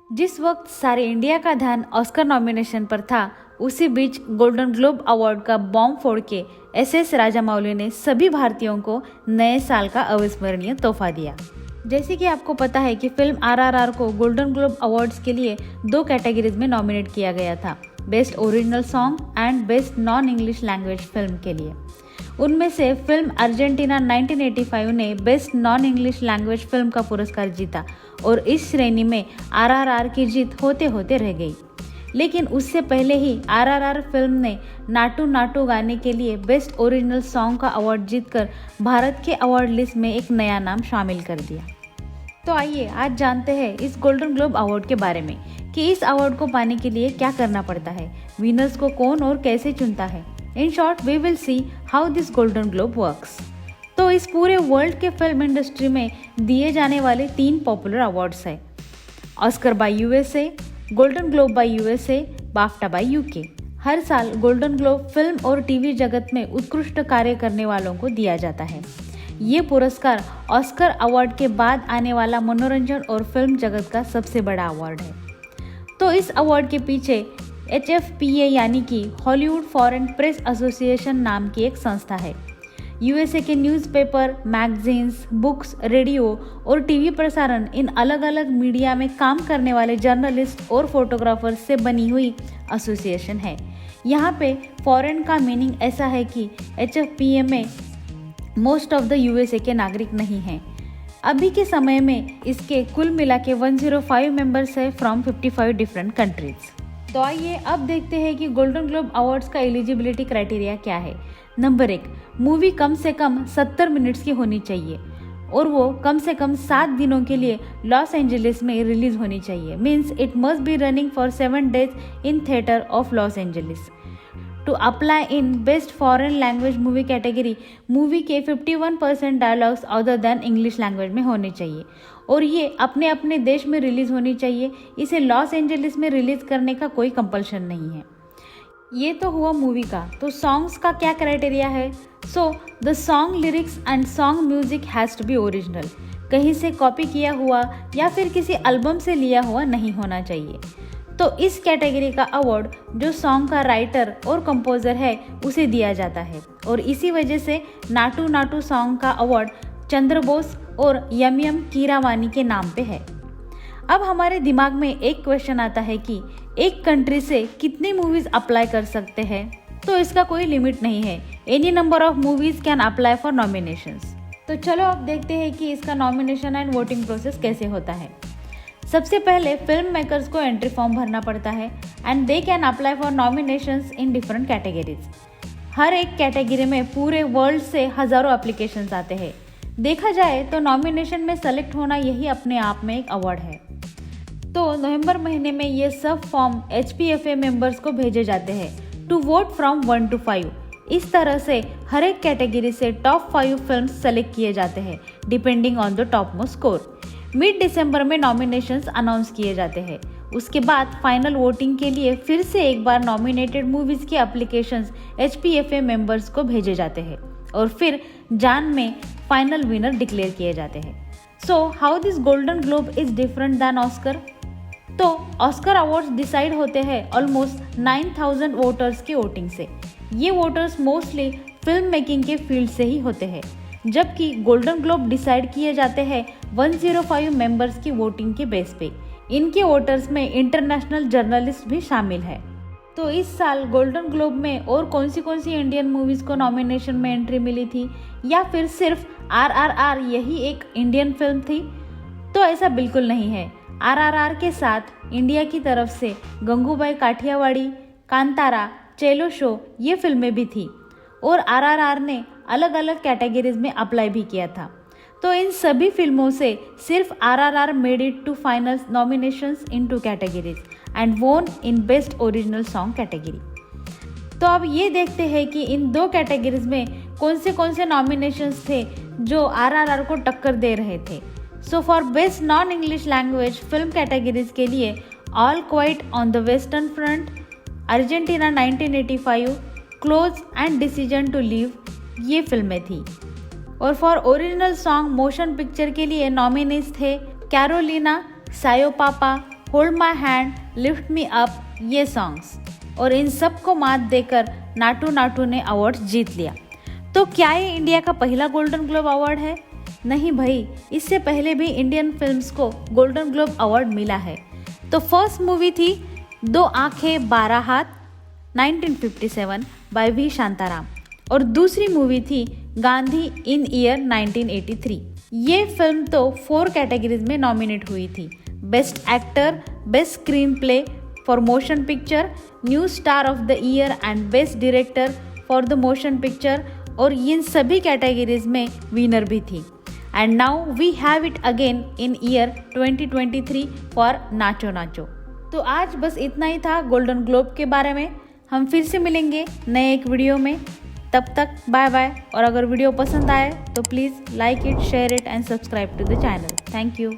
जिस वक्त सारे इंडिया का ध्यान ऑस्कर नॉमिनेशन पर था, उसी बीच गोल्डन ग्लोब अवार्ड का बॉम्ब फोड़ के एस राजामौली ने सभी भारतीयों को नए साल का अविस्मरणीय तोहफा दिया। जैसे कि आपको पता है कि फिल्म RRR को गोल्डन ग्लोब अवार्ड्स के लिए 2 कैटेगरीज में नॉमिनेट किया गया था, best original song and best non English language film के लिए। उनमें से फिल्म अर्जेंटीना 1985 ने best non English language film का पुरस्कार जीता और इस श्रेणी में RRR की जीत होते होते रह गई। लेकिन उससे पहले ही RRR फिल्म ने नाटू नाटू गाने के लिए बेस्ट ओरिजिनल सॉन्ग का अवार्ड जीतकर भारत के अवार्ड लिस्ट में एक नया नाम शामिल कर दिया। तो आइए आज जानते हैं इस गोल्डन ग्लोब अवार्ड के बारे में कि इस अवार्ड को पाने के लिए क्या करना पड़ता है, विनर्स को कौन और कैसे चुनता है। In short we will see how this Golden Globe works. तो इस पूरे वर्ल्ड के फिल्म इंडस्ट्री में दिए जाने वाले 3 पॉपुलर अवार्ड्स हैं, Oscar by USA, Golden Globe by USA, BAFTA by UK। हर साल गोल्डन ग्लोब फिल्म और टीवी जगत में उत्कृष्ट कार्य करने वालों को दिया जाता है। ये पुरस्कार ऑस्कर अवार्ड के बाद आने वाला मनोरंजन और फिल्म जगत का सबसे बड़ा अवार्ड है। तो इस अवार्ड के पीछे HFPA यानी कि हॉलीवुड फॉरेन प्रेस एसोसिएशन नाम की एक संस्था है। USA के न्यूज़पेपर, मैगजीन्स, बुक्स, रेडियो और टीवी प्रसारण, इन अलग अलग मीडिया में काम करने वाले जर्नलिस्ट और फोटोग्राफर्स से बनी हुई एसोसिएशन है। यहाँ पे फॉरेन का मीनिंग ऐसा है कि HFPA में मोस्ट ऑफ द USA के नागरिक नहीं हैं। अभी के समय में इसके कुल मिला के 105 मेंबर्स है फ्रॉम 55 डिफरेंट कंट्रीज। तो आइए अब देखते हैं कि गोल्डन ग्लोब अवार्ड्स का एलिजिबिलिटी क्राइटेरिया क्या है। नंबर 1, मूवी कम से कम 70 मिनट्स की होनी चाहिए और वो कम से कम 7 दिनों के लिए लॉस एंजलिस में रिलीज होनी चाहिए। Means it must be running for 7 days in theater of Los Angeles. To apply in best foreign language movie category, movie के 51% dialogues other than English language में होने चाहिए और ये अपने अपने देश में रिलीज होनी चाहिए। इसे लॉस एंजलिस में रिलीज करने का कोई कंपल्शन नहीं है। ये तो हुआ मूवी का। तो सॉन्ग्स का क्या क्राइटेरिया है? So the song lyrics and song music has to be original. कहीं से कॉपी किया हुआ या फिर किसी एल्बम से लिया हुआ नहीं होना चाहिए। तो इस कैटेगरी का अवार्ड जो सॉन्ग का राइटर और कंपोजर है उसे दिया जाता है और इसी वजह से नाटू नाटू सॉन्ग का अवार्ड चंद्र बोस और यम कीरावानी के नाम पे है। अब हमारे दिमाग में एक क्वेश्चन आता है कि एक कंट्री से कितनी मूवीज अप्लाई कर सकते हैं? तो इसका कोई लिमिट नहीं है। Any number of movies can apply for nominations. तो चलो अब देखते हैं कि इसका नॉमिनेशन एंड वोटिंग प्रोसेस कैसे होता है। सबसे पहले फिल्म मेकर्स को एंट्री फॉर्म भरना पड़ता है and they can apply for nominations in different categories. हर एक कैटेगरी में पूरे वर्ल्ड से हज़ारों एप्लीकेशंस आते हैं। देखा जाए तो नॉमिनेशन में सेलेक्ट होना यही अपने आप में एक अवार्ड है। तो नवंबर महीने में ये सब फॉर्म HPFA मेंबर्स को भेजे जाते हैं टू वोट फ्रॉम 1 to 5। इस तरह से हर एक कैटेगरी से टॉप 5 फिल्म्स सेलेक्ट किए जाते हैं depending on the top most score. Mid December में नॉमिनेशंस अनाउंस किए जाते हैं। उसके बाद फाइनल वोटिंग के लिए फिर से एक बार नॉमिनेटेड मूवीज के एप्लीकेशंस HPFA मेंबर्स को भेजे जाते हैं और फिर जान में फाइनल विनर डिक्लेयर किए जाते हैं। So how this Golden globe is different than Oscar? तो ऑस्कर अवार्ड्स डिसाइड होते हैं ऑलमोस्ट 9000 वोटर्स के वोटिंग से। ये वोटर्स मोस्टली फिल्म मेकिंग के फील्ड से ही होते हैं, जबकि गोल्डन ग्लोब डिसाइड किए जाते हैं 105 मेंबर्स की वोटिंग के बेस पे। इनके वोटर्स में इंटरनेशनल जर्नलिस्ट भी शामिल है। तो इस साल गोल्डन ग्लोब में और कौन सी इंडियन मूवीज़ को नॉमिनेशन में एंट्री मिली थी या फिर सिर्फ RRR यही एक इंडियन फिल्म थी? तो ऐसा बिल्कुल नहीं है। RRR के साथ इंडिया की तरफ से गंगूबाई काठियावाड़ी, कांतारा, चेलो शो ये फिल्में भी थी और RRR ने अलग अलग कैटेगरीज में अप्लाई भी किया था। तो इन सभी फिल्मों से सिर्फ RRR made it to final nominations in 2 categories and won in best original song category. तो अब ये देखते हैं कि इन 2 कैटेगरीज में कौन से नॉमिनेशंस थे जो RRR को टक्कर दे रहे थे। So for best non English language film categories के लिए All Quiet on the Western Front, Argentina 1985, Close and Decision to Leave ये फिल्में थी। और for original song motion picture के लिए नॉमिनीज थे Carolina, Ciao Papa, Hold My Hand, Lift Me Up, ये सॉन्ग्स, और इन सब को मात देकर नाटू नाटू ने अवार्ड जीत लिया। तो क्या ये इंडिया का पहला गोल्डन ग्लोब अवार्ड है? नहीं भाई, इससे पहले भी इंडियन फिल्म्स को गोल्डन ग्लोब अवार्ड मिला है। तो फर्स्ट मूवी थी दो आंखें बारह हाथ 1957 बाय वी शांताराम, और दूसरी मूवी थी गांधी इन ईयर 1983। ये फिल्म तो 4 कैटेगरीज में नॉमिनेट हुई थी, best actor, best screenplay for motion picture, new star of the year and best director for the motion picture, और इन सभी कैटेगरीज में विनर भी थी। And now we have it again in year 2023 for Nacho Nacho. तो आज बस इतना ही था गोल्डन ग्लोब के बारे में। हम फिर से मिलेंगे नए एक वीडियो में, तब तक बाय बाय। और अगर वीडियो पसंद आए तो please like it, share it and subscribe to the channel. Thank you.